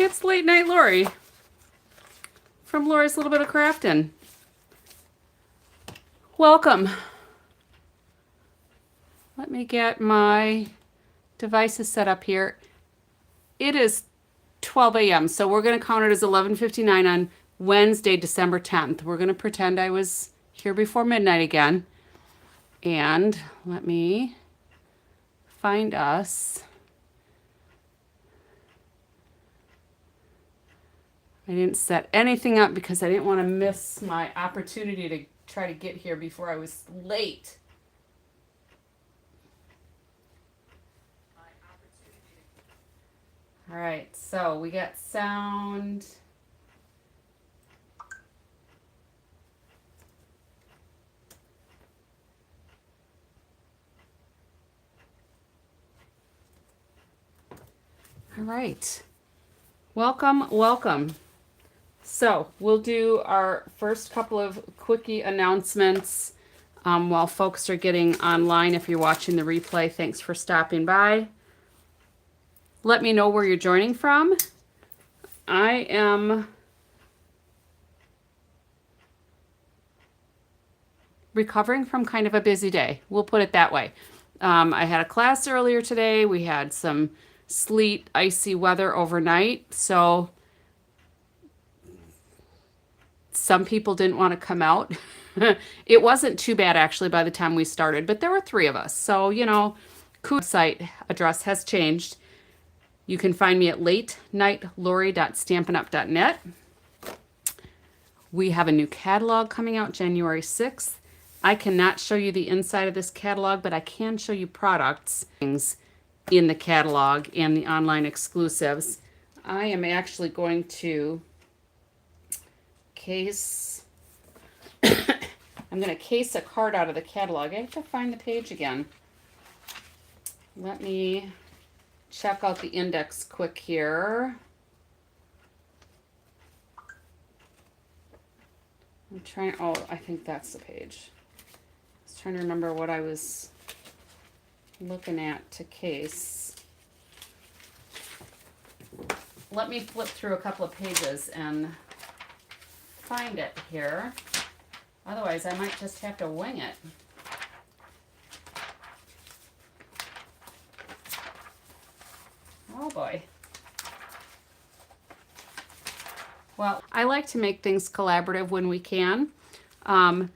It's Late Night Lori from Lori's Little Bit of Craftin. Welcome. Let me get my devices set up here. It is 12 a.m., so we're going to count it as 11:59 on Wednesday, December 10th. We're going to pretend I was here before midnight again. And let me find us. I didn't set anything up because I didn't want to miss my opportunity to try to get here before I was late. All right, so we got sound. All right, welcome, welcome. So we'll do our first couple of quickie announcements while folks are getting online. If you're watching the replay, thanks for stopping by. Let me know where you're joining from. I am recovering from kind of a busy day. We'll put it that way. I had a class earlier today. We had some sleet, icy weather overnight. So some people didn't want to come out. It wasn't too bad actually by the time we started, but there were 3 of us. So, you know, website address has changed. You can find me at latenightlori.stampinup.net. We have a new catalog coming out January 6th. I cannot show you the inside of this catalog, but I can show you products, things in the catalog and the online exclusives. I am actually going to case, I'm going to case a card out of the catalog. I have to find the page again. Let me check out the index quick here. I'm trying, oh, I think that's the page. I was trying to remember what I was looking at to case. Let me flip through a couple of pages and find it here. Otherwise, I might just have to wing it. Oh boy. Well, I like to make things collaborative when we can. The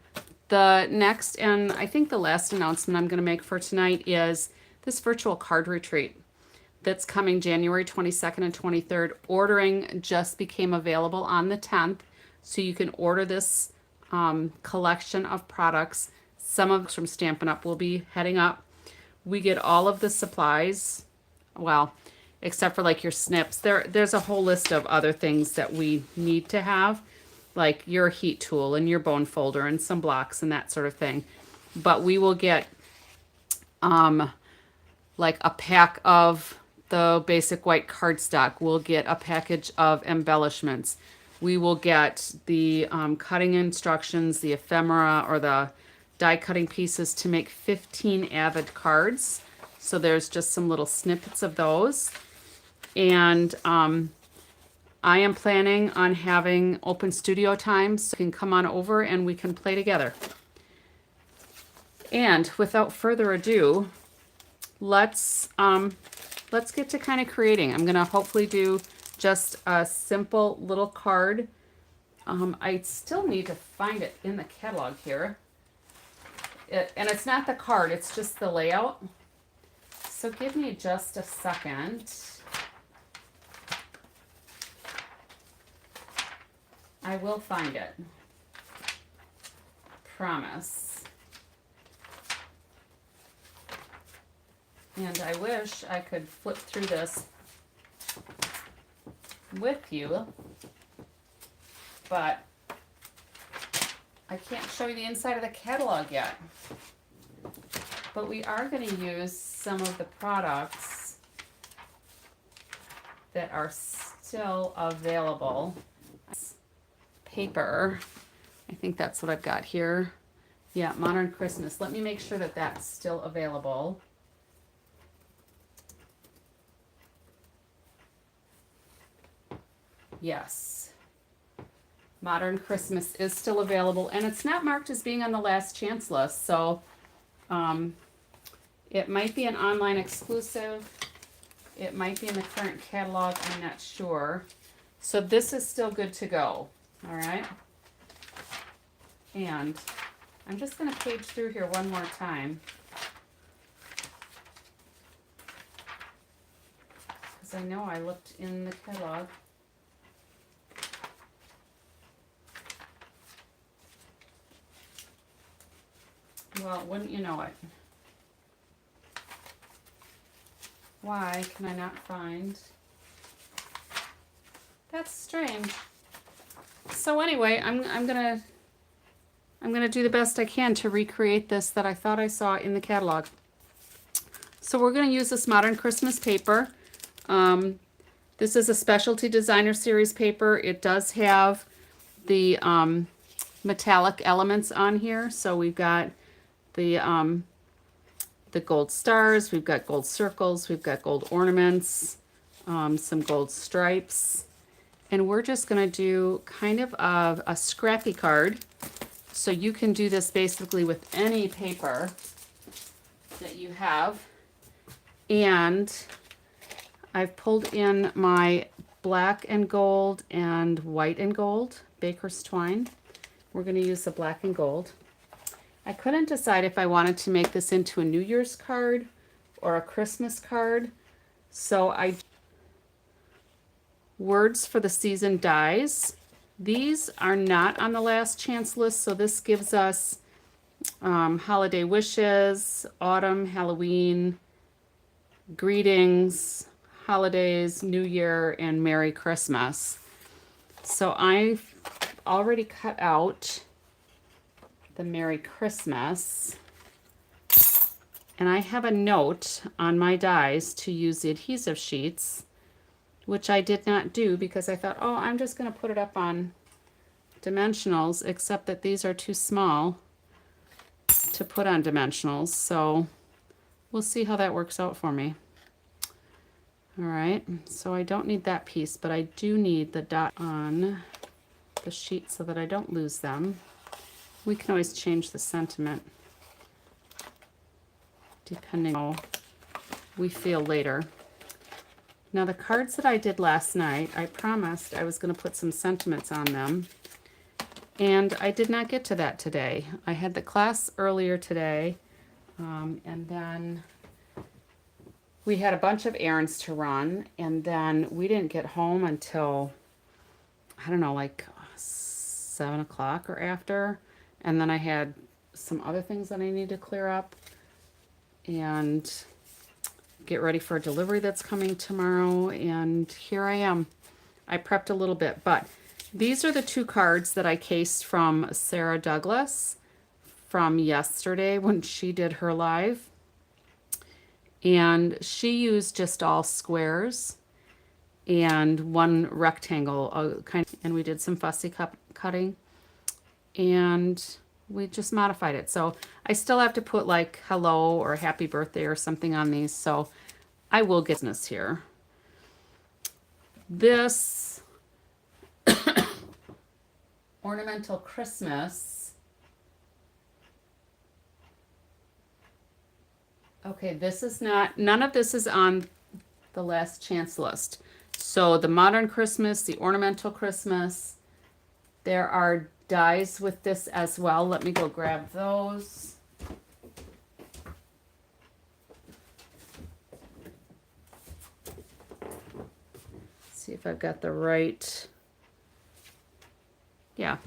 next and I think the last announcement I'm going to make for tonight is this virtual card retreat that's coming January 22nd and 23rd. Ordering just became available on the 10th, so you can order this collection of products. Some of from Stampin' Up will be heading up. We get all of the supplies, well, except for like your snips. There's a whole list of other things that we need to have, like your heat tool and your bone folder and some blocks and that sort of thing. But we will get like a pack of the basic white cardstock. We'll get a package of embellishments. We will get the cutting instructions, the ephemera or the die cutting pieces to make 15 Avid cards. So there's just some little snippets of those. And I am planning on having open studio time, so you can come on over and we can play together. And without further ado, let's get to kind of creating. I'm gonna hopefully do just a simple little card. I still need to find it in the catalog here. And it's not the card, it's just the layout. So give me just a second. I will find it. Promise. And I wish I could flip through this with you, but I can't show you the inside of the catalog yet. But we are going to use some of the products that are still available. Paper, I think that's what I've got here. Yeah, Modern Christmas. Let me make sure that that's still available. Yes. Modern Christmas is still available, and it's not marked as being on the last chance list, so it might be an online exclusive. It might be in the current catalog, I'm not sure. So this is still good to go, all right? And I'm just gonna page through here one more time, because I know I looked in the catalog. Well, wouldn't you know it? Why can I not find? That's strange. So anyway, I'm gonna do the best I can to recreate this that I thought I saw in the catalog. So we're gonna use this Modern Christmas paper. This is a specialty designer series paper. It does have the metallic elements on here. So we've got the gold stars, we've got gold circles, we've got gold ornaments, some gold stripes. And we're just gonna do kind of a scrappy card. So you can do this basically with any paper that you have. And I've pulled in my black and gold and white and gold baker's twine. We're gonna use the black and gold. I couldn't decide if I wanted to make this into a New Year's card or a Christmas card. So words for the season dies. These are not on the last chance list, so this gives us holiday wishes, autumn, Halloween, greetings, holidays, New Year, and Merry Christmas. So I've already cut out the Merry Christmas, and I have a note on my dies to use the adhesive sheets, which I did not do because I thought, oh, I'm just going to put it up on dimensionals, except that these are too small to put on dimensionals, so we'll see how that works out for me. All right, so I don't need that piece, but I do need the dot on the sheet so that I don't lose them. We can always change the sentiment depending on how we feel later. Now the cards that I did last night, I promised I was going to put some sentiments on them, and I did not get to that today. I had the class earlier today, and then we had a bunch of errands to run, and then we didn't get home until, I don't know, like 7 o'clock or after. And then I had some other things that I need to clear up and get ready for a delivery that's coming tomorrow. And here I am. I prepped a little bit, but these are the two cards that I cased from Sarah Douglas from yesterday when she did her live. And she used just all squares and one rectangle, and we did some fussy cutting. And we just modified it. So I still have to put like hello or happy birthday or something on these. So I will get this here. This ornamental Christmas. Okay, this is not, none of this is on the last chance list. So the Modern Christmas, the Ornamental Christmas, there are dies with this as well. Let me go grab those. See if I've got the right. Yeah.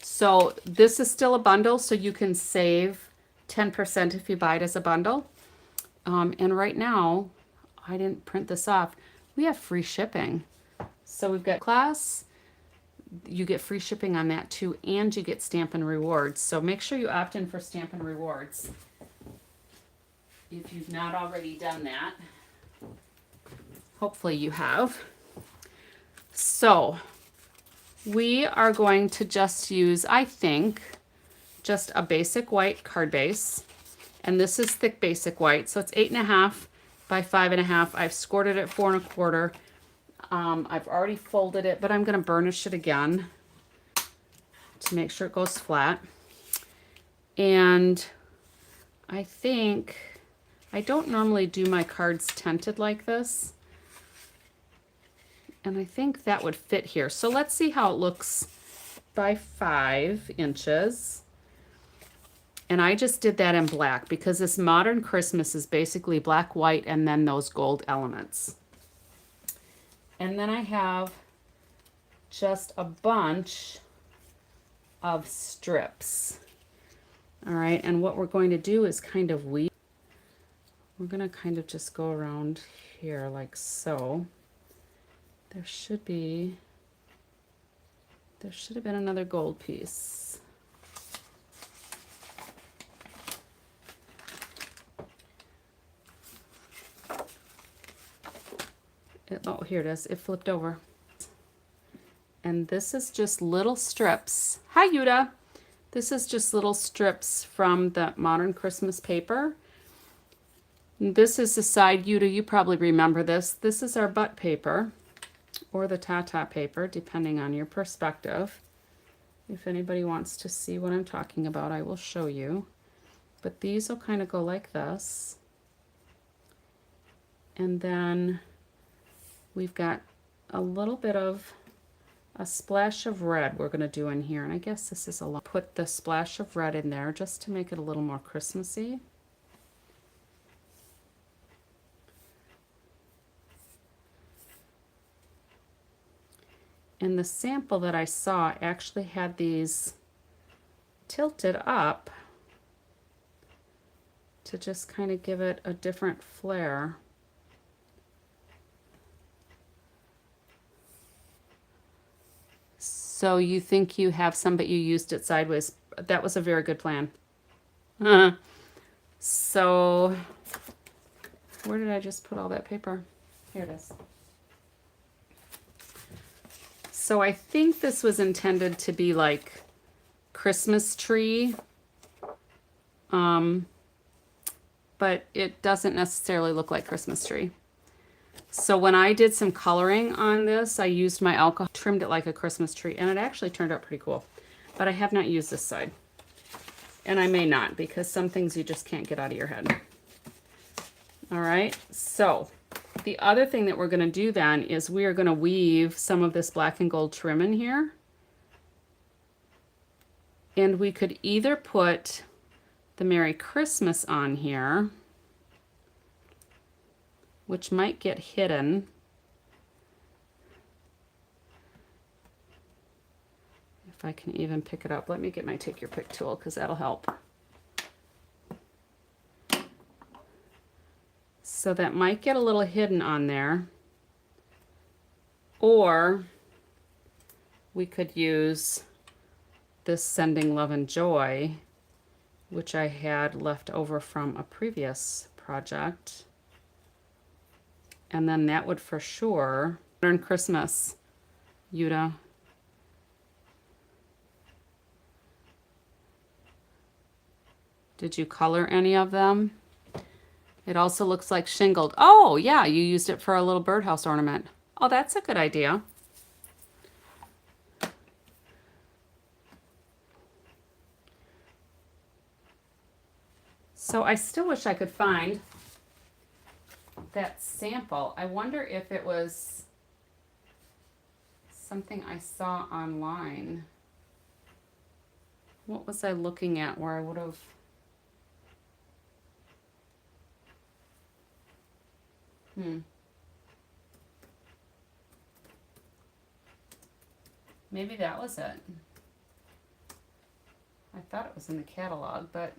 So this is still a bundle, so you can save 10% if you buy it as a bundle. And right now, I didn't print this off. We have free shipping. So we've got class. You get free shipping on that too, and you get Stampin' Rewards. So make sure you opt in for Stampin' Rewards if you've not already done that. Hopefully you have. So we are going to just use, I think, just a basic white card base. And this is thick basic white. So it's 8.5 by 5.5. I've scored it at 4 1/4. I've already folded it, but I'm going to burnish it again to make sure it goes flat. And I think, I don't normally do my cards tinted like this. And I think that would fit here. So let's see how it looks by 5 inches. And I just did that in black because this modern Christmas is basically black, white, and then those gold elements. And then I have just a bunch of strips. All right, and what we're going to do is kind of weave. We're going to kind of just go around here like so. There should have been another gold piece. Oh, here it is. It flipped over. And this is just little strips. Hi, Yuda. This is just little strips from the modern Christmas paper. This is the side, Yuda, you probably remember this. This is our butt paper or the Tata paper, depending on your perspective. If anybody wants to see what I'm talking about, I will show you. But these will kind of go like this. And then we've got a little bit of a splash of red we're going to do in here. And I guess this is a lot. Put the splash of red in there just to make it a little more Christmassy. And the sample that I saw actually had these tilted up to just kind of give it a different flair. So you think you have some, but you used it sideways. That was a very good plan. So where did I just put all that paper? Here it is. So I think this was intended to be like Christmas tree, but it doesn't necessarily look like Christmas tree. So when I did some coloring on this, I used my alcohol, trimmed it like a Christmas tree, and it actually turned out pretty cool. But I have not used this side. And I may not, because some things you just can't get out of your head. All right, so the other thing that we're going to do then is we are going to weave some of this black and gold trim in here. And we could either put the Merry Christmas on here, which might get hidden. If I can even pick it up. Let me get my take your pick tool because that'll help. So that might get a little hidden on there. Or we could use this Sending Love and Joy, which I had left over from a previous project. And then that would for sure learn Christmas, Yuda. Did you color any of them? It also looks like shingled. Oh, yeah, you used it for a little birdhouse ornament. Oh, that's a good idea. So I still wish I could find that sample. I wonder if it was something I saw online. What was I looking at where I would have... Maybe that was it. I thought it was in the catalog, but...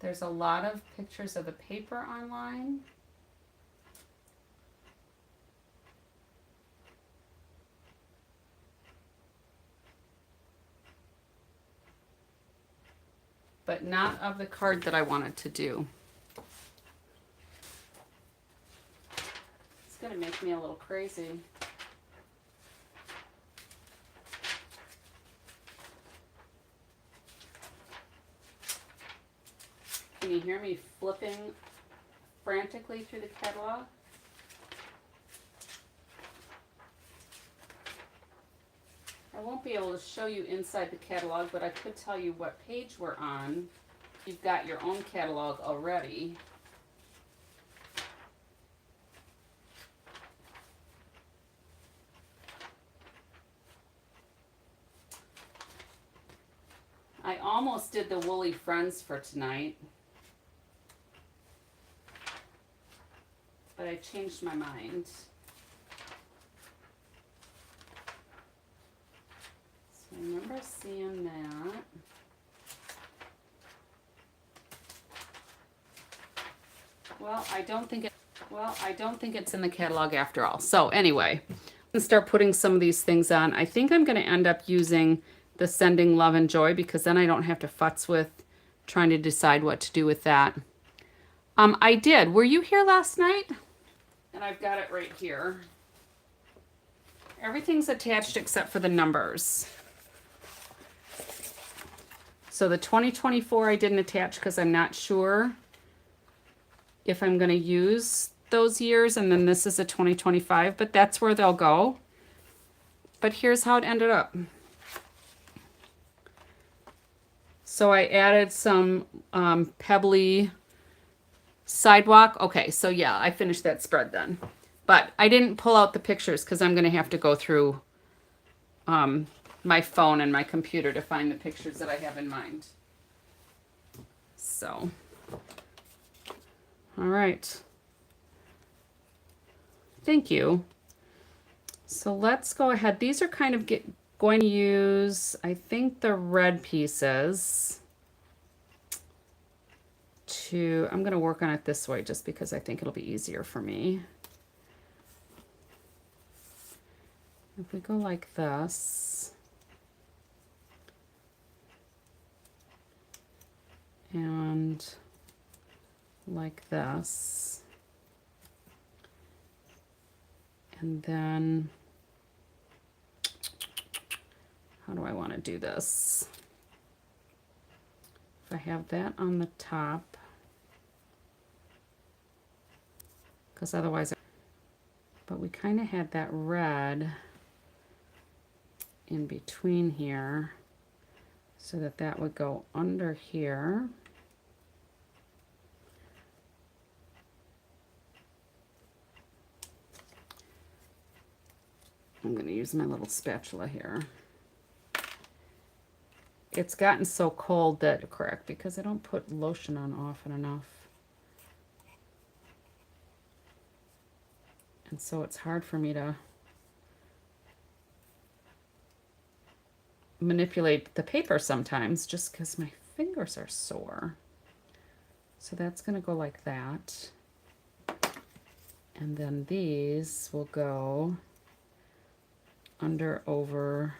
There's a lot of pictures of the paper online. But not of the card that I wanted to do. It's going to make me a little crazy. Can you hear me flipping frantically through the catalog? I won't be able to show you inside the catalog, but I could tell you what page we're on. You've got your own catalog already. I almost did the Woolly Friends for tonight, but I changed my mind. So I remember seeing that. Well, I don't think it's in the catalog after all. So anyway, I'm gonna start putting some of these things on. I think I'm gonna end up using the Sending Love and Joy, because then I don't have to futz with trying to decide what to do with that. I did. Were you here last night? And I've got it right here. Everything's attached except for the numbers. So the 2024 I didn't attach because I'm not sure if I'm going to use those years, and then this is a 2025, but that's where they'll go. But here's how it ended up. So I added some pebbly sidewalk. Okay, so yeah, I finished that spread then. But I didn't pull out the pictures because I'm going to have to go through my phone and my computer to find the pictures that I have in mind. So, all right. Thank you. So let's go ahead. These are kind of going to use, I think, the red pieces to, I'm going to work on it this way just because I think it'll be easier for me. If we go like this, and like this, and then how do I want to do this? If I have that on the top, because otherwise, but we kind of had that red in between here, so that that would go under here. I'm going to use my little spatula here. It's gotten so cold that, correct, because I don't put lotion on often enough. And so it's hard for me to manipulate the paper sometimes just because my fingers are sore. So that's going to go like that. And then these will go under, over,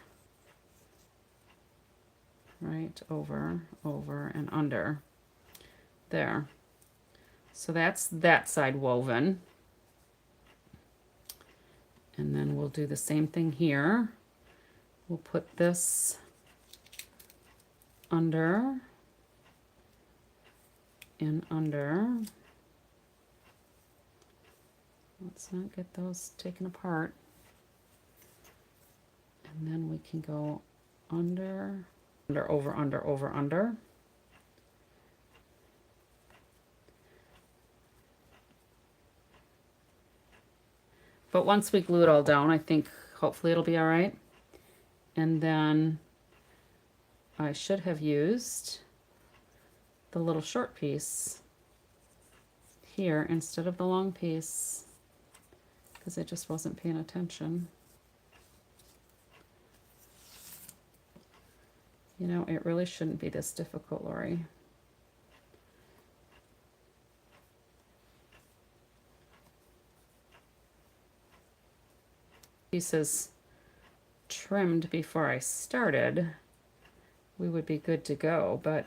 right, over, and under. There. So that's that side woven. And then we'll do the same thing here. We'll put this under and under. Let's not get those taken apart. And then we can go under, over, under. But once we glue it all down, I think hopefully it'll be all right. And then I should have used the little short piece here instead of the long piece because I just wasn't paying attention. You know, it really shouldn't be this difficult, Lori. Pieces trimmed before I started, we would be good to go, but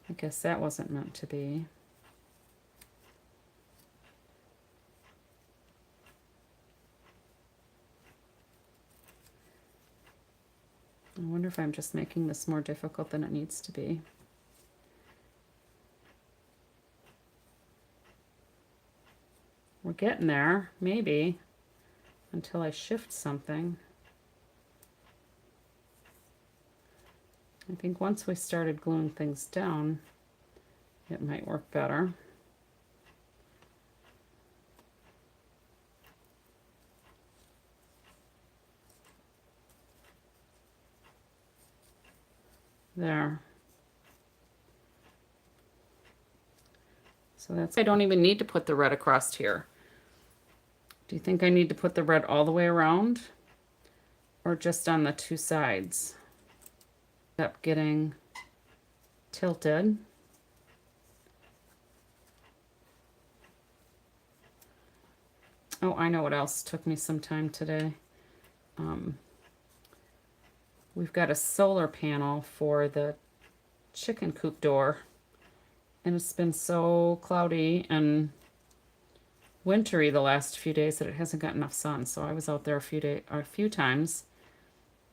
I guess that wasn't meant to be. I wonder if I'm just making this more difficult than it needs to be. We're getting there, maybe, until I shift something. I think once we started gluing things down, it might work better. There. So that's, I don't even need to put the red across here. Do you think I need to put the red all the way around or just on the two sides? Up getting tilted. Oh, I know what else took me some time today. We've got a solar panel for the chicken coop door, and it's been so cloudy and wintry the last few days that it hasn't got enough sun. So I was out there a few times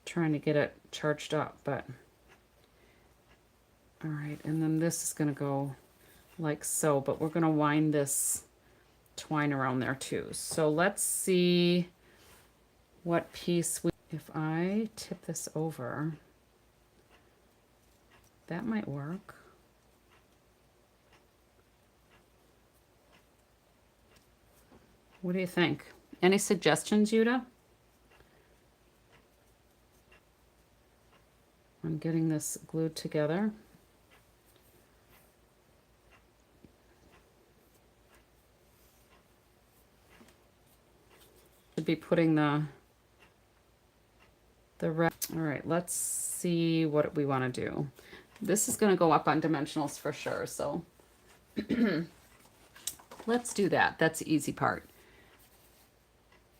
trying to get it charged up, but all right. And then this is going to go like so, but we're going to wind this twine around there too. So let's see what piece if I tip this over, that might work. What do you think? Any suggestions, Yuta? On getting this glued together? Should be putting the red. All right, let's see what we want to do. This is going to go up on dimensionals for sure, so let's do that. That's the easy part.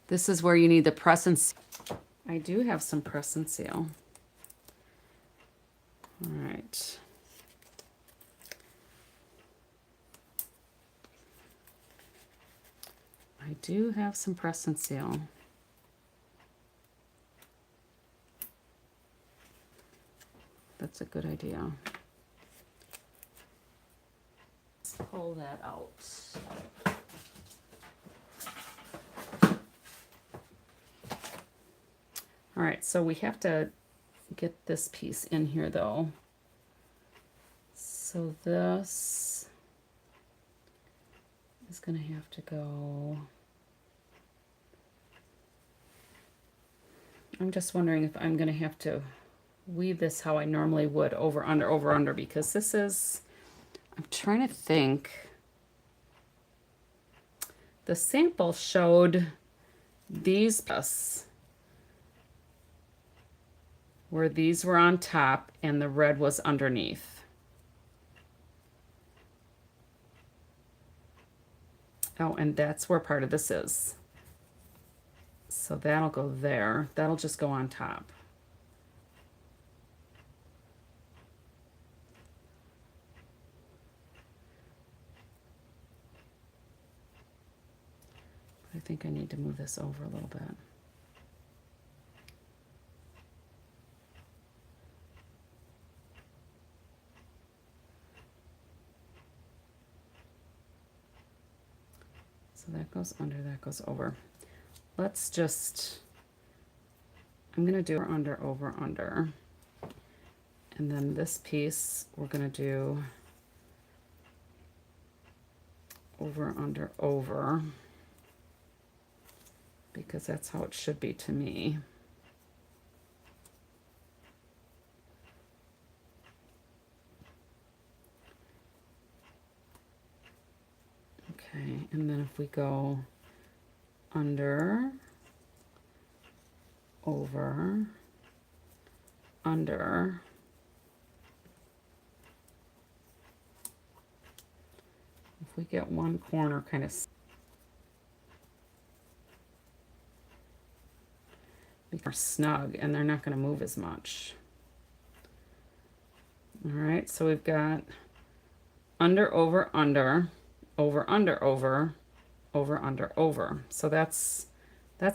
This is where you need the press and seal. I do have some press and seal. All right. I do have some press and seal. That's a good idea. Let's pull that out. All right, so we have to get this piece in here though. So this is going to have to go. I'm just wondering if I'm going to have to weave this how I normally would, over, under, because this is, I'm trying to think. The sample showed these where these were on top and the red was underneath. Oh, and that's where part of this is. So that'll go there. That'll just go on top. I think I need to move this over a little bit. So that goes under, that goes over. Let's just, I'm going to do under, over, under. And then this piece, we're going to do over, under, over. Because that's how it should be to me. Okay, and then if we go under, over, under, if we get one corner kind of more snug, and they're not going to move as much. All right, so we've got under, over, under, over, under, over, over, under, over. So that's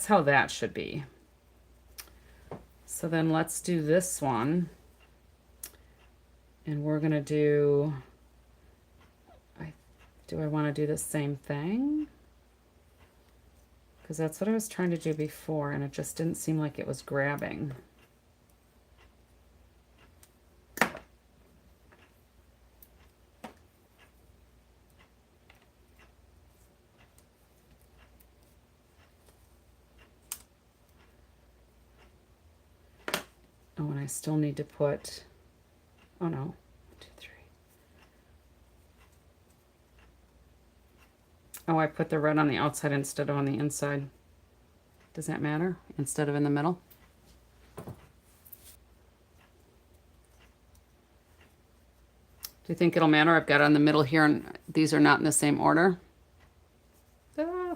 how that should be. So then let's do this one, and we're going to do, do I want to do the same thing? because that's what I was trying to do before, and it just didn't seem like it was grabbing. Oh, and I still need to put, oh no, 1, 2, 3. Oh, I put the red on the outside instead of on the inside. Does that matter? Instead of in the middle? Do you think it'll matter? I've got it on the middle here, and these are not in the same order. Ah.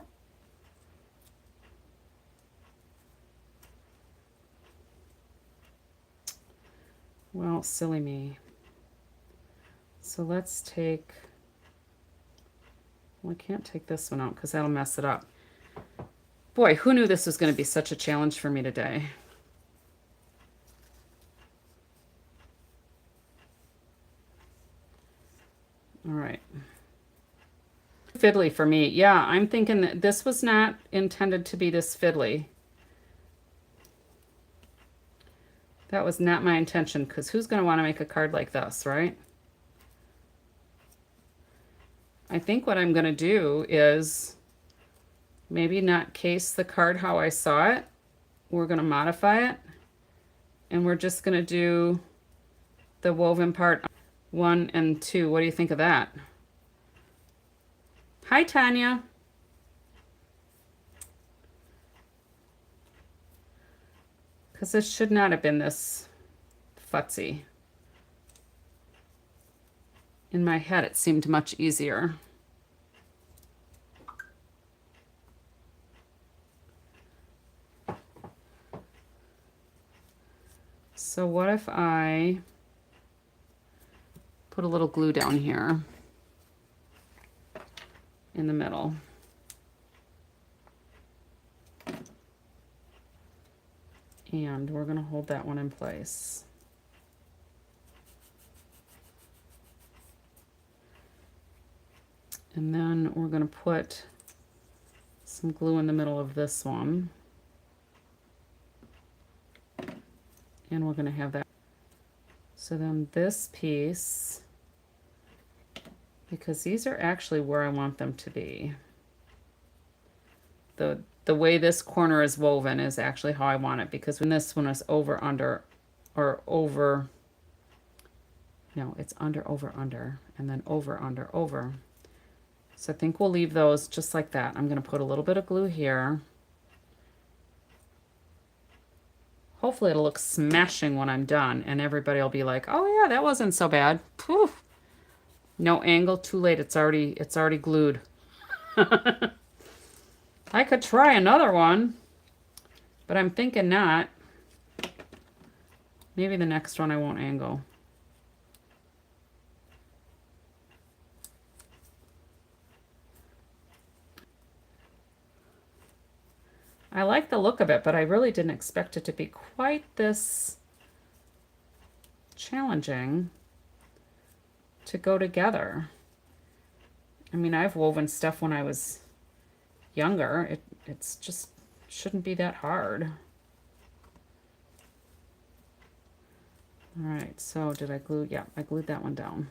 Well, silly me. So let's take, well, I can't take this one out because that'll mess it up. Boy, who knew this was going to be such a challenge for me today? All right. Fiddly for me. Yeah, I'm thinking that this was not intended to be this fiddly. That was not my intention, because who's going to want to make a card like this, right? I think what I'm going to do is maybe not case the card how I saw it. We're going to modify it, and we're just going to do the woven part 1 and 2. What do you think of that? Hi, Tanya. Because this should not have been this futzy. In my head, it seemed much easier. So what if I put a little glue down here in the middle? And we're going to hold that one in place. And then we're going to put some glue in the middle of this one. And we're going to have that. So then this piece, because these are actually where I want them to be. The way this corner is woven is actually how I want it, because when this one is over, under, or over, no, it's under, over, under, and then over, under, over. So I think we'll leave those just like that. I'm going to put a little bit of glue here. Hopefully it'll look smashing when I'm done, and everybody will be like, oh yeah, that wasn't so bad. Poof. No angle, too late. It's already glued. I could try another one, but I'm thinking not. Maybe the next one I won't angle. I like the look of it, but I really didn't expect it to be quite this challenging to go together. I mean, I've woven stuff when I was younger. It's just shouldn't be that hard. All right, so did I glue? Yeah, I glued that one down.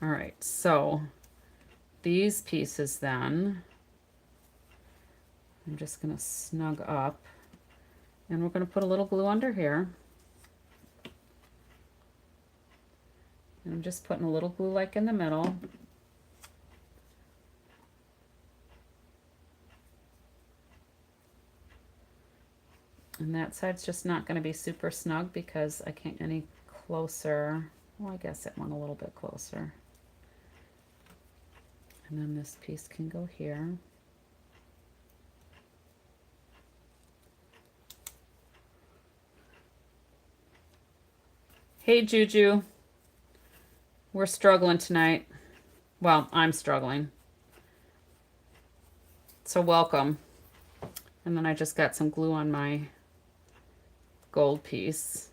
All right, so these pieces then, I'm just going to snug up, and we're going to put a little glue under here. And I'm just putting a little glue like in the middle. And that side's just not going to be super snug because I can't get any closer. Well, I guess it went a little bit closer. And then this piece can go here. Hey, Juju. We're struggling tonight. Well, I'm struggling. So welcome. And then I just got some glue on my gold piece.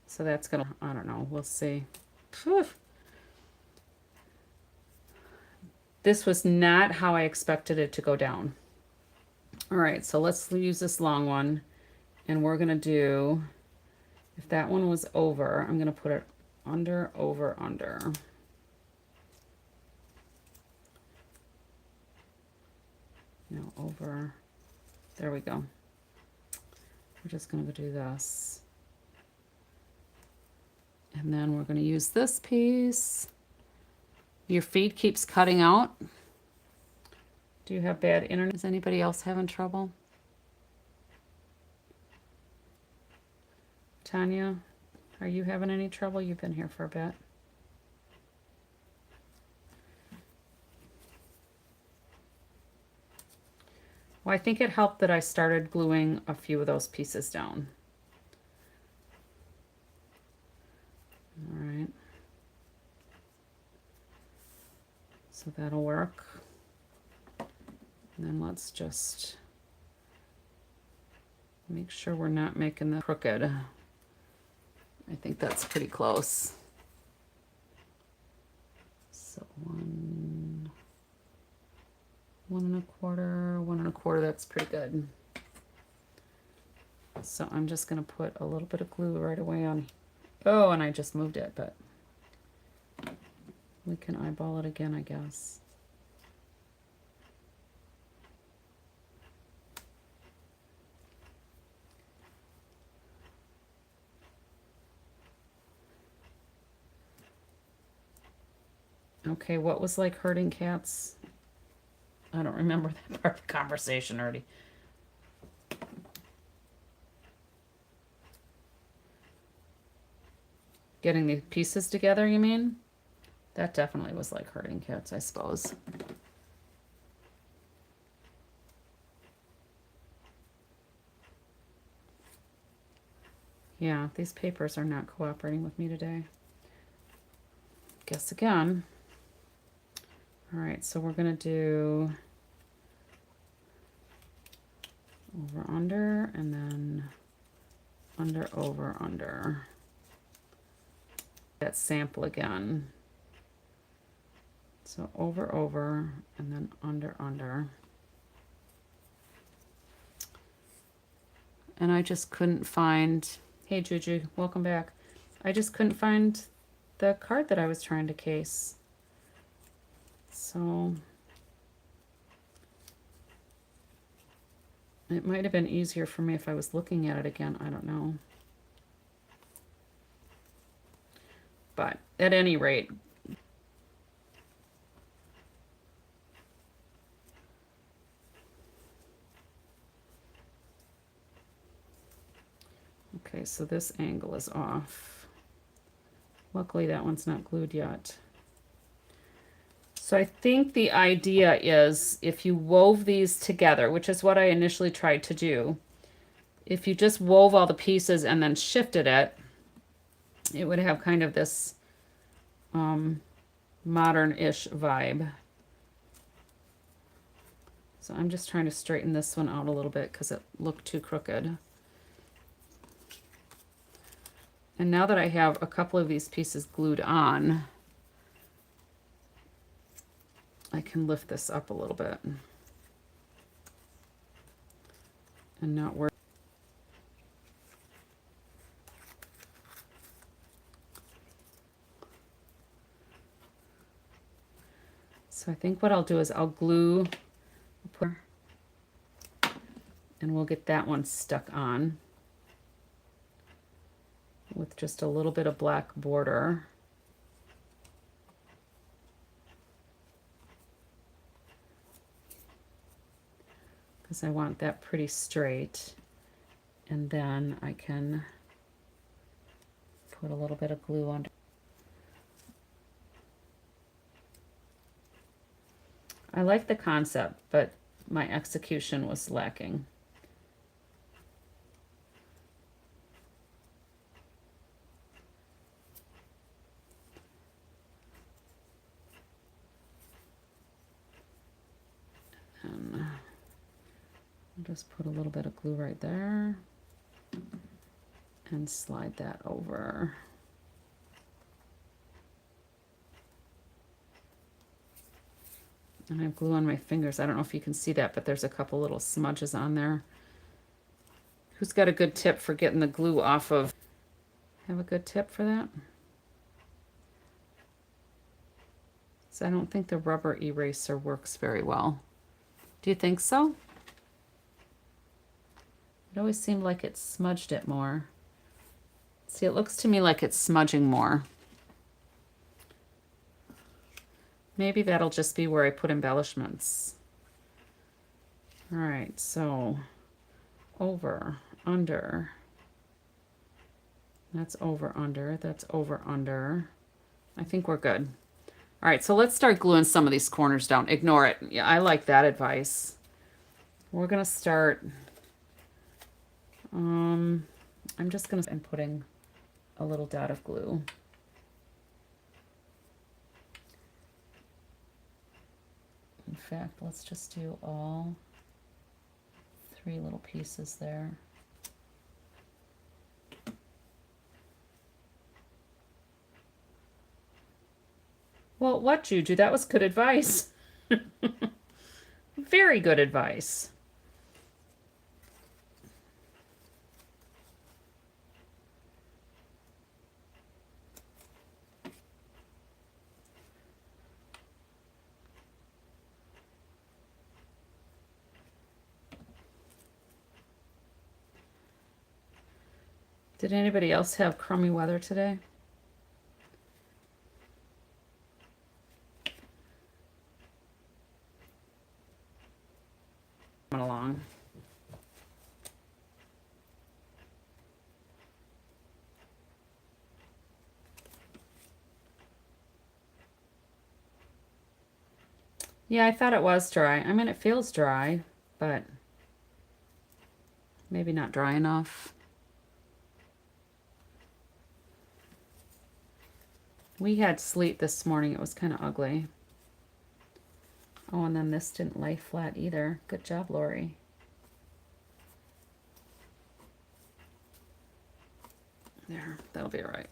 So that's gonna, I don't know, we'll see. Whew. This was not how I expected it to go down. All right, so let's use this long one, and we're gonna do, if that one was over, I'm gonna put it under, over, under. No, over, there we go. We're just gonna do this. And then we're gonna use this piece. Your feed keeps cutting out. Do you have bad internet? Is anybody else having trouble? Tanya, are you having any trouble? You've been here for a bit. Well, I think it helped that I started gluing a few of those pieces down. All right. So that'll work. And then let's just make sure we're not making the crooked. I think that's pretty close. So 1 1 1/4, that's pretty good. So I'm just gonna put a little bit of glue right away on. Oh, and I just moved it, but we can eyeball it again, I guess. Okay, what was like herding cats? I don't remember that part of the conversation already. Getting the pieces together, you mean? That definitely was like herding cats, I suppose. Yeah, these papers are not cooperating with me today. Guess again. All right, so we're gonna do over, under, and then under, over, under. That sample again. So over, over, and then under, under. And I just couldn't find, hey Juju, welcome back. I just couldn't find the card that I was trying to case. So it might have been easier for me if I was looking at it again, I don't know. But at any rate, okay, so this angle is off. Luckily that one's not glued yet. So I think the idea is if you wove these together, which is what I initially tried to do, if you just wove all the pieces and then shifted it, it would have kind of this modern-ish vibe. So I'm just trying to straighten this one out a little bit because it looked too crooked. And now that I have a couple of these pieces glued on, I can lift this up a little bit and not worry. So I think what I'll do is I'll glue, and we'll get that one stuck on with just a little bit of black border. Because I want that pretty straight. And then I can put a little bit of glue under. I like the concept, but my execution was lacking. And I'll just put a little bit of glue right there and slide that over. And I have glue on my fingers. I don't know if you can see that, but there's a couple little smudges on there. Who's got a good tip for getting the glue off of? Have a good tip for that? So I don't think the rubber eraser works very well. Do you think so? It always seemed like it smudged it more. See, it looks to me like it's smudging more. Maybe that'll just be where I put embellishments. All right, so over, under. That's over, under. That's over, under. I think we're good. All right, so let's start gluing some of these corners down. Ignore it. Yeah, I like that advice. We're going to start, I'm just going to, I'm putting a little dot of glue. In fact, let's just do all 3 little pieces there. Well, what, Juju? That was good advice. Very good advice. Did anybody else have crummy weather today? Along. Yeah, I thought it was dry. I mean, it feels dry, but maybe not dry enough. We had sleet this morning. It was kind of ugly. Oh, and then this didn't lay flat either. Good job, Lori. There, that'll be all right.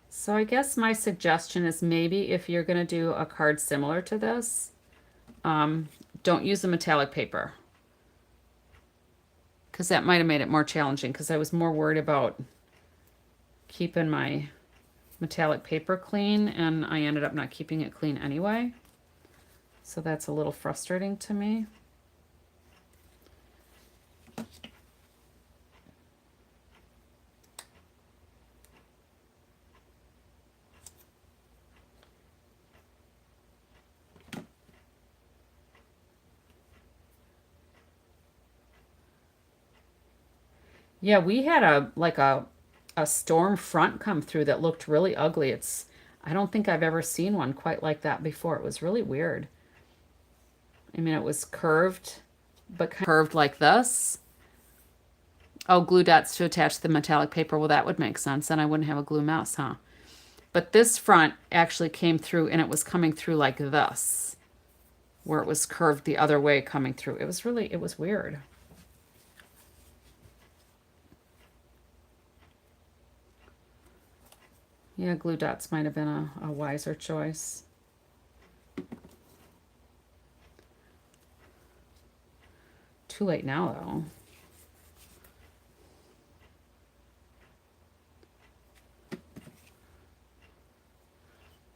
So I guess my suggestion is maybe if you're going to do a card similar to this, don't use the metallic paper. Because that might have made it more challenging because I was more worried about keeping my metallic paper clean, and I ended up not keeping it clean anyway. So that's a little frustrating to me. Yeah, we had a storm front come through that looked really ugly. I don't think I've ever seen one quite like that before. It was really weird. I mean, it was curved, but kind of curved like this. Oh, glue dots to attach the metallic paper. Well, that would make sense. Then I wouldn't have a glue mess, huh? But this front actually came through, and it was coming through like this, where it was curved the other way coming through. It was weird. Yeah, glue dots might have been a wiser choice. Too late now, though.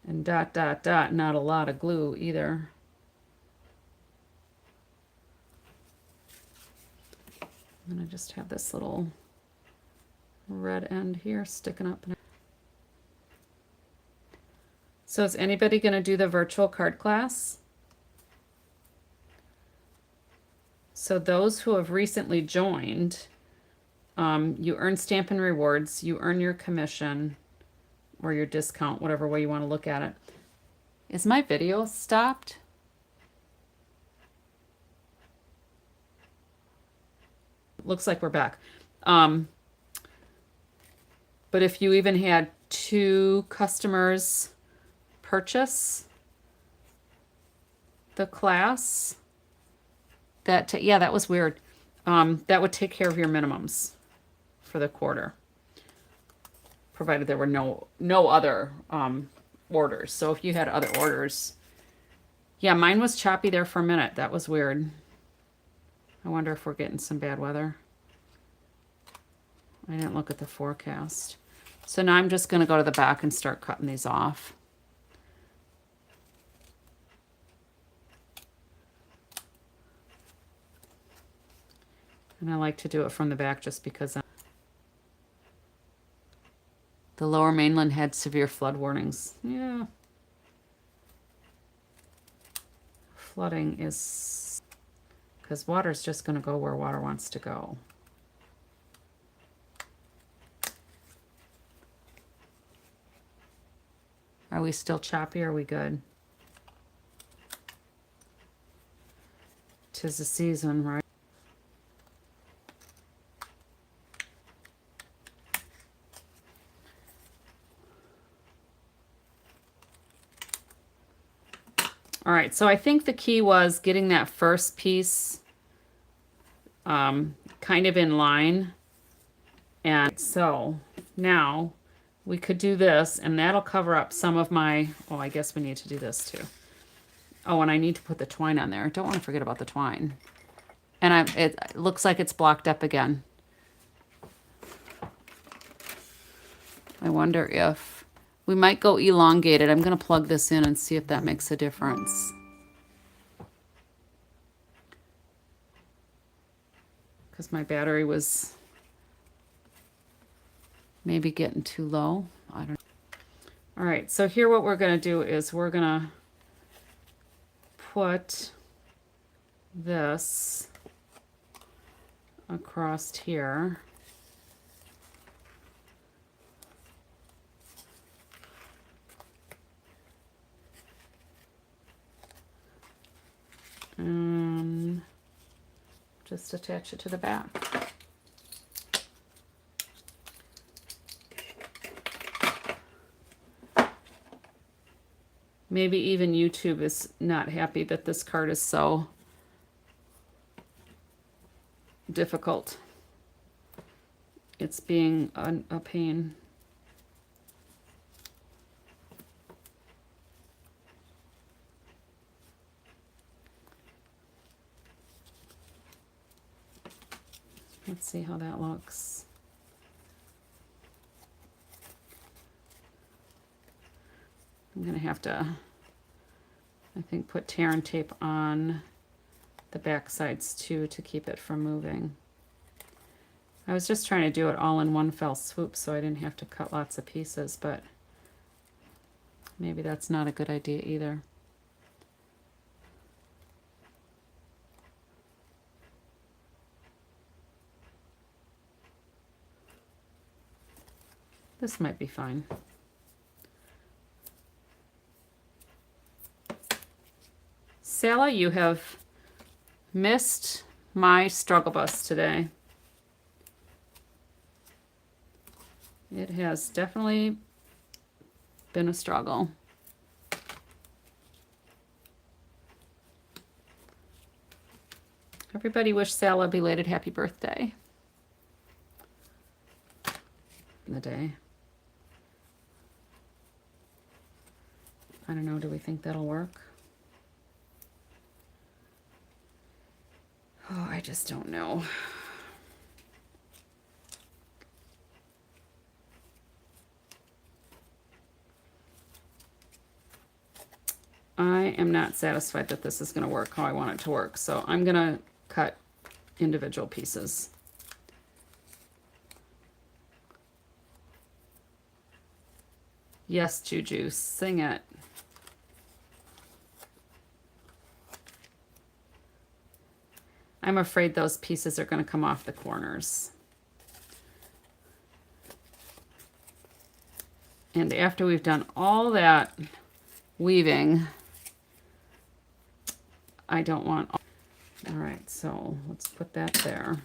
And dot, dot, dot, not a lot of glue either. I'm going to just have this little red end here sticking up. So is anybody going to do the virtual card class? So those who have recently joined, you earn Stampin' Rewards, you earn your commission or your discount, whatever way you want to look at it. Is my video stopped? Looks like we're back. But if you even had 2 customers purchase the class, yeah, that was weird. That would take care of your minimums for the quarter, provided there were no other orders. So if you had other orders, yeah, mine was choppy there for a minute. That was weird. I wonder if we're getting some bad weather. I didn't look at the forecast. So now I'm just going to go to the back and start cutting these off. And I like to do it from the back just because the lower mainland had severe flood warnings. Yeah. Flooding is because water's just going to go where water wants to go. Are we still choppy or are we good? 'Tis the season, right? All right, so I think the key was getting that first piece kind of in line. And so now we could do this, and that'll cover up some of my, oh, I guess we need to do this too. Oh, and I need to put the twine on there. Don't want to forget about the twine. And it looks like it's blocked up again. I wonder if we might go elongated. I'm going to plug this in and see if that makes a difference. Because my battery was maybe getting too low. I don't know. All right, so here what we're going to do is we're going to put this across here. And just attach it to the back. Maybe even YouTube is not happy that this card is so difficult. It's being a pain. Let's see how that looks. I'm going to have to, I think, put tear and tape on the back sides too to keep it from moving. I was just trying to do it all in one fell swoop so I didn't have to cut lots of pieces, but maybe that's not a good idea either. This might be fine. Sally, you have missed my struggle bus today. It has definitely been a struggle. Everybody wish Sal a belated happy birthday. In the day. I don't know, do we think that'll work? Oh, I just don't know. I am not satisfied that this is going to work how I want it to work, so I'm going to cut individual pieces. Yes, Juju, sing it. I'm afraid those pieces are going to come off the corners. And after we've done all that weaving, I don't want... All right, so let's put that there.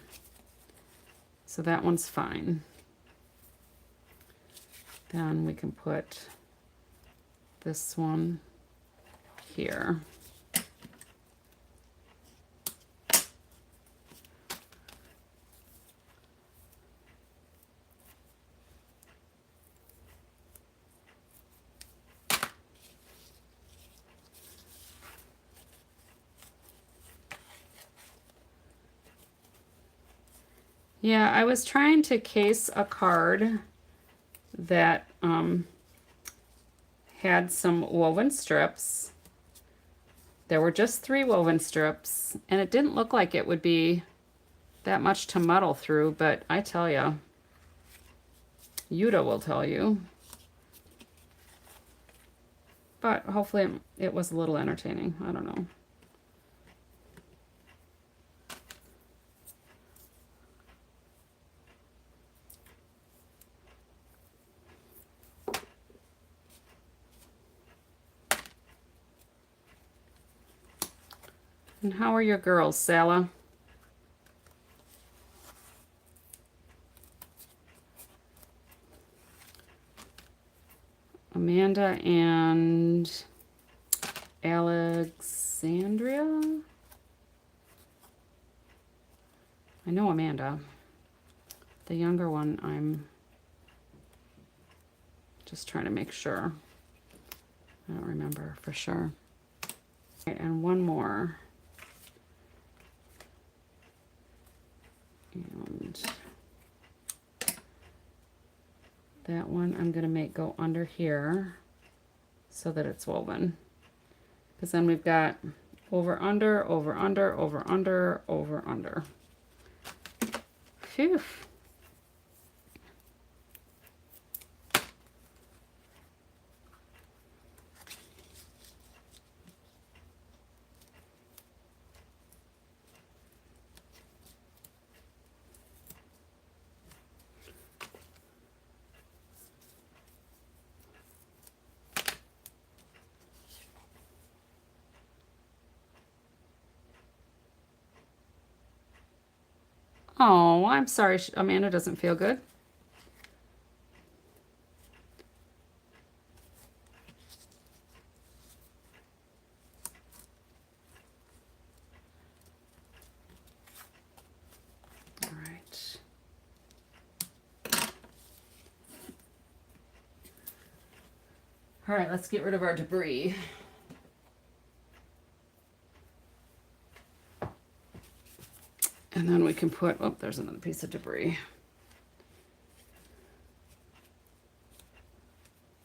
So that one's fine. Then we can put this one here. Yeah, I was trying to case a card that had some woven strips. There were just 3 woven strips, and it didn't look like it would be that much to muddle through, but I tell you, Yuda will tell you. But hopefully it was a little entertaining. I don't know. And how are your girls, Sala? Amanda and Alexandria? I know Amanda. The younger one, I'm just trying to make sure. I don't remember for sure. Okay, and one more. And that one I'm going to make go under here so that it's woven. Because then we've got over, under, over, under, over, under, over, under. Phew. Oh, I'm sorry, Amanda doesn't feel good. All right. All right, let's get rid of our debris. And then we can put, oh, there's another piece of debris.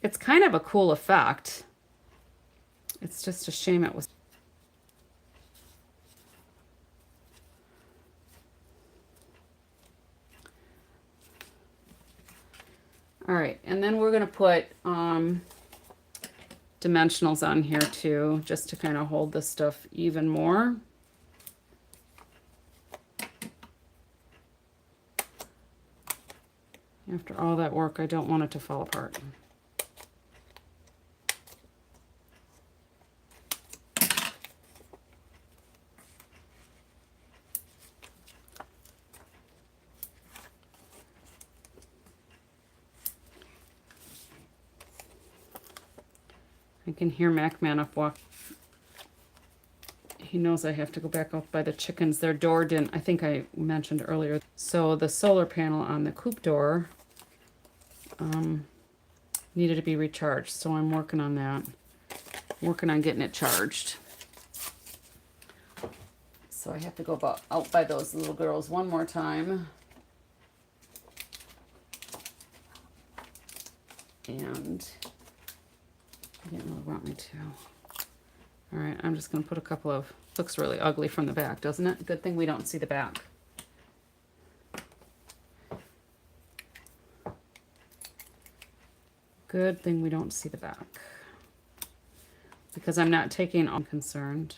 It's kind of a cool effect. It's just a shame it was. All right, and then we're gonna put dimensionals on here too, just to kind of hold this stuff even more. After all that work, I don't want it to fall apart. I can hear MacMan up walk. He knows I have to go back out by the chickens. Their door didn't, I think I mentioned earlier. So the solar panel on the coop door needed to be recharged. So I'm working on that. Working on getting it charged. So I have to go out by those little girls one more time. And I didn't really want me to. All right, I'm just going to put a couple of, looks really ugly from the back, doesn't it? Good thing we don't see the back. Good thing we don't see the back. Because I'm not taking, I'm concerned.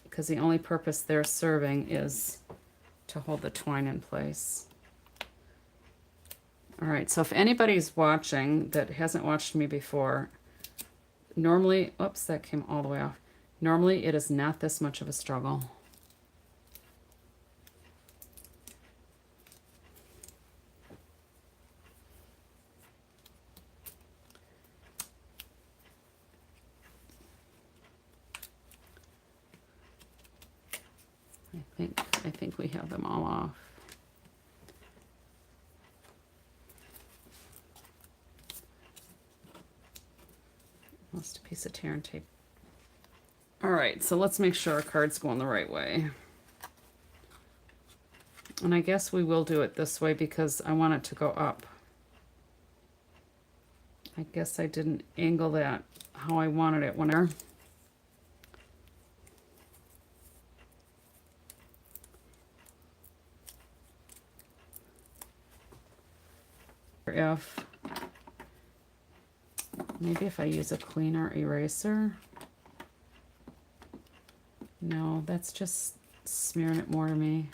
Because the only purpose they're serving is to hold the twine in place. All right, so if anybody's watching that hasn't watched me before, normally, oops, that came all the way off. Normally it is not this much of a struggle. I think we have them all off. Lost a piece of tear and tape. All right, so let's make sure our card's going the right way. And I guess we will do it this way because I want it to go up. I guess I didn't angle that how I wanted it whenever. If maybe if I use a cleaner eraser. No, that's just smearing it more to me.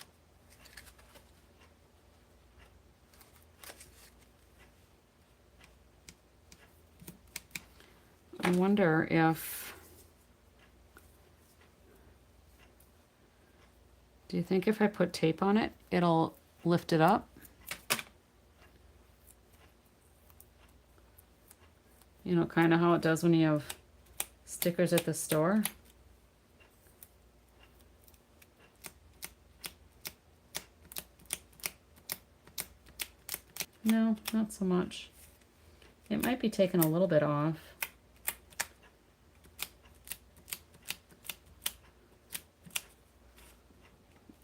I wonder if, do you think if I put tape on it, it'll lift it up? You know, kind of how it does when you have stickers at the store. No, not so much. It might be taking a little bit off.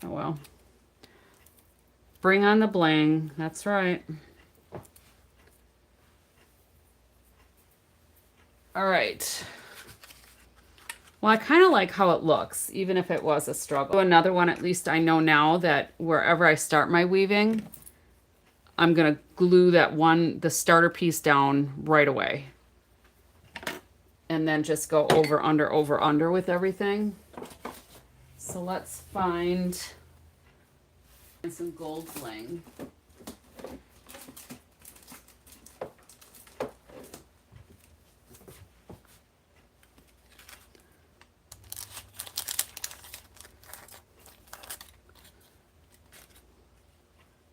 Oh well. Bring on the bling. That's right. All right. Well, I kind of like how it looks, even if it was a struggle. Another one, at least I know now that wherever I start my weaving, I'm going to glue that one, the starter piece down right away. And then just go over, under with everything. So let's find some gold bling.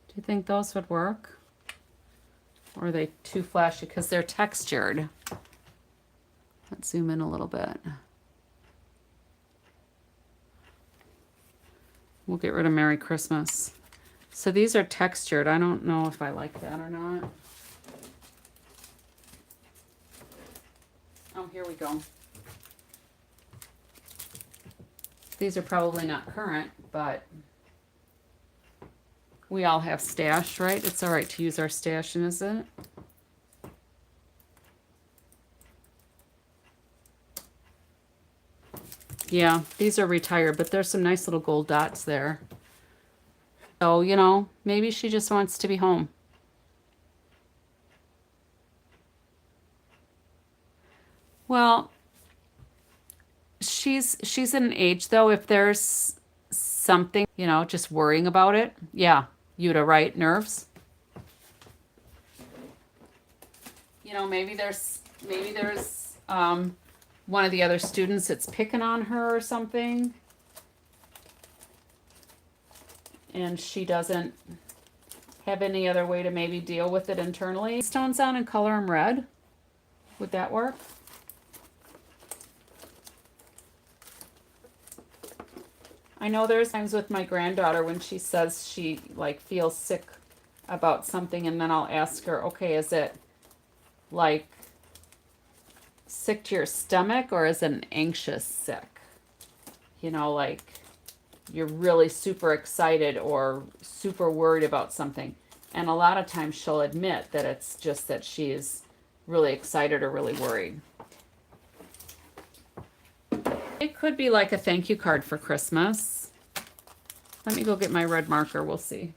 Do you think those would work? Or are they too flashy? Because they're textured. Let's zoom in a little bit. We'll get rid of Merry Christmas. So these are textured. I don't know if I like that or not. Oh, here we go. These are probably not current, but we all have stash, right? It's all right to use our stash, isn't it? Yeah, these are retired, but there's some nice little gold dots there. So, you know, maybe she just wants to be home. Well, she's in an age, though, if there's something, you know, just worrying about it. Yeah, Yuta, right? Nerves. You know, maybe there's one of the other students that's picking on her or something. And she doesn't have any other way to maybe deal with it internally. Stones on and color them red. Would that work? I know there's times with my granddaughter when she says she like feels sick about something, and then I'll ask her, okay, is it like sick to your stomach or is it an anxious sick? You know, like you're really super excited or super worried about something. And a lot of times she'll admit that it's just that she's really excited or really worried. It could be like a thank you card for Christmas. Let me go get my red marker. We'll see.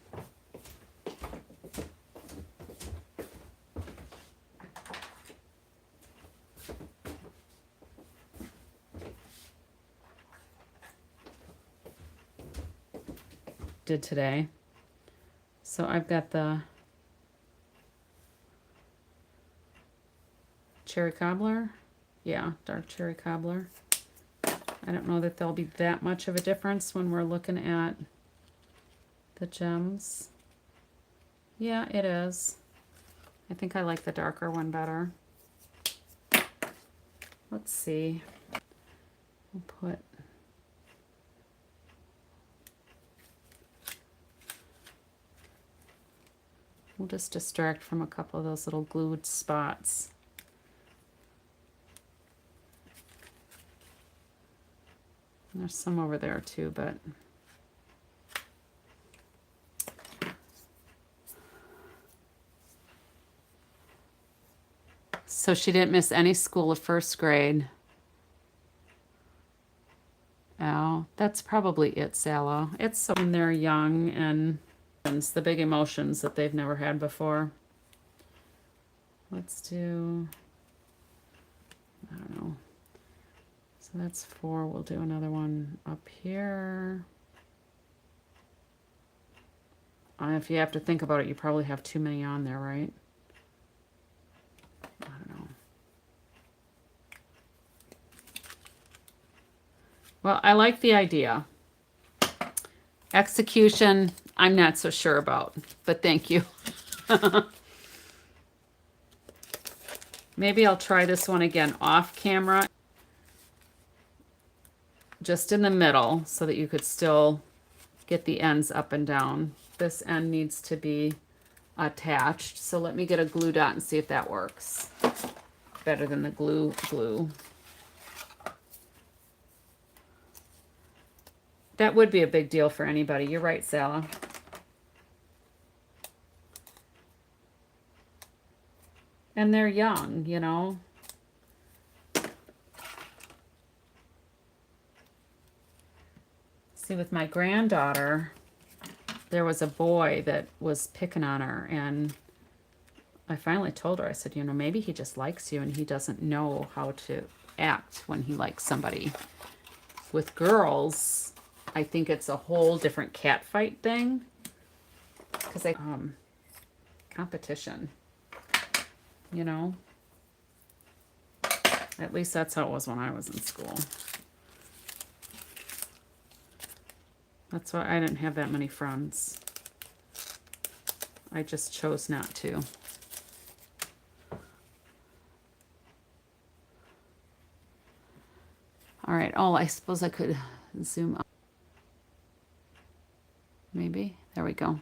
Did today. So I've got the cherry cobbler. Yeah, dark cherry cobbler. I don't know that there'll be that much of a difference when we're looking at the gems. Yeah, it is. I think I like the darker one better. Let's see. We'll just distract from a couple of those little glued spots. And there's some over there too, but So she didn't miss any school of first grade. Oh, that's probably it, Sala. It's so when they're young and the big emotions that they've never had before. Let's do, I don't know. So that's 4. We'll do another one up here. If you have to think about it, you probably have too many on there, right? I don't know. Well, I like the idea. Execution, I'm not so sure about, but thank you. Maybe I'll try this one again off camera, just in the middle, so that you could still get the ends up and down. This end needs to be attached, so let me get a glue dot and see if that works better than the glue. That would be a big deal for anybody. You're right, Sala. And they're young, you know. See, with my granddaughter, there was a boy that was picking on her, and I finally told her, I said, you know, maybe he just likes you and he doesn't know how to act when he likes somebody. With girls, I think it's a whole different catfight thing, because they competition, you know. At least that's how it was when I was in school. That's why I didn't have that many friends. I just chose not to. All right. Oh, I suppose I could zoom up. Maybe. There we go.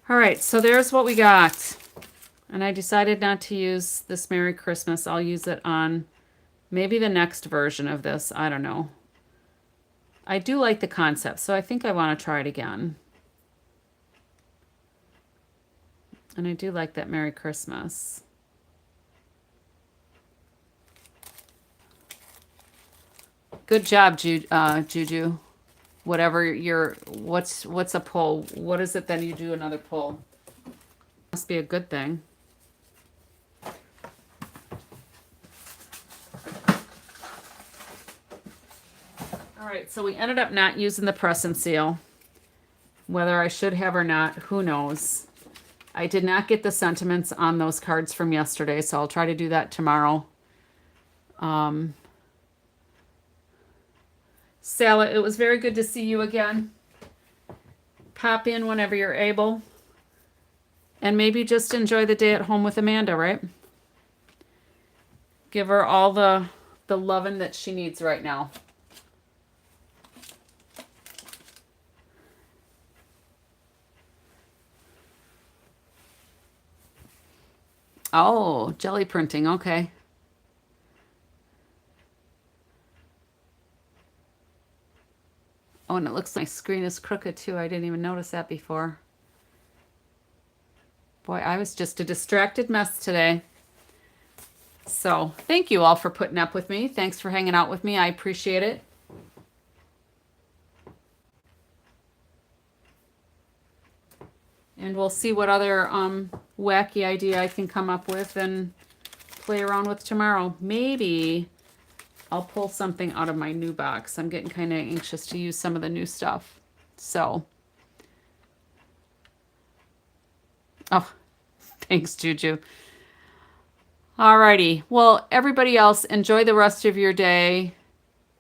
All right. So there's what we got. And I decided not to use this Merry Christmas. I'll use it on maybe the next version of this. I don't know. I do like the concept, so I think I want to try it again. And I do like that Merry Christmas. Good job, Juju. Whatever your, what's a pull? What is it then you do another pull? Must be a good thing. All right, so we ended up not using the press and seal. Whether I should have or not, who knows? I did not get the sentiments on those cards from yesterday, so I'll try to do that tomorrow. Sala, it was very good to see you again. Pop in whenever you're able. And maybe just enjoy the day at home with Amanda, right? Give her all the loving that she needs right now. Oh, jelly printing, okay. Oh, and it looks like my screen is crooked too. I didn't even notice that before. Boy, I was just a distracted mess today. So thank you all for putting up with me. Thanks for hanging out with me. I appreciate it. And we'll see what other wacky idea I can come up with and play around with tomorrow. Maybe I'll pull something out of my new box. I'm getting kind of anxious to use some of the new stuff. So, oh, thanks, Juju. Alrighty. Well, everybody else, enjoy the rest of your day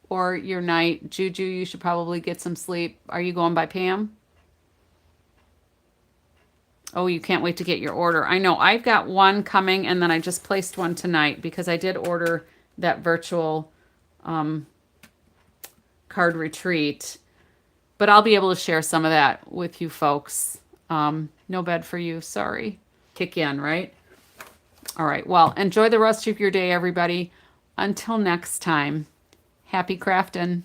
or your night. Juju, you should probably get some sleep. Are you going by Pam? Oh, you can't wait to get your order. I know. I've got one coming, and then I just placed one tonight because I did order that virtual card retreat. But I'll be able to share some of that with you folks. No bed for you. Sorry. Kick in, right? All right. Well, enjoy the rest of your day, everybody. Until next time, happy crafting.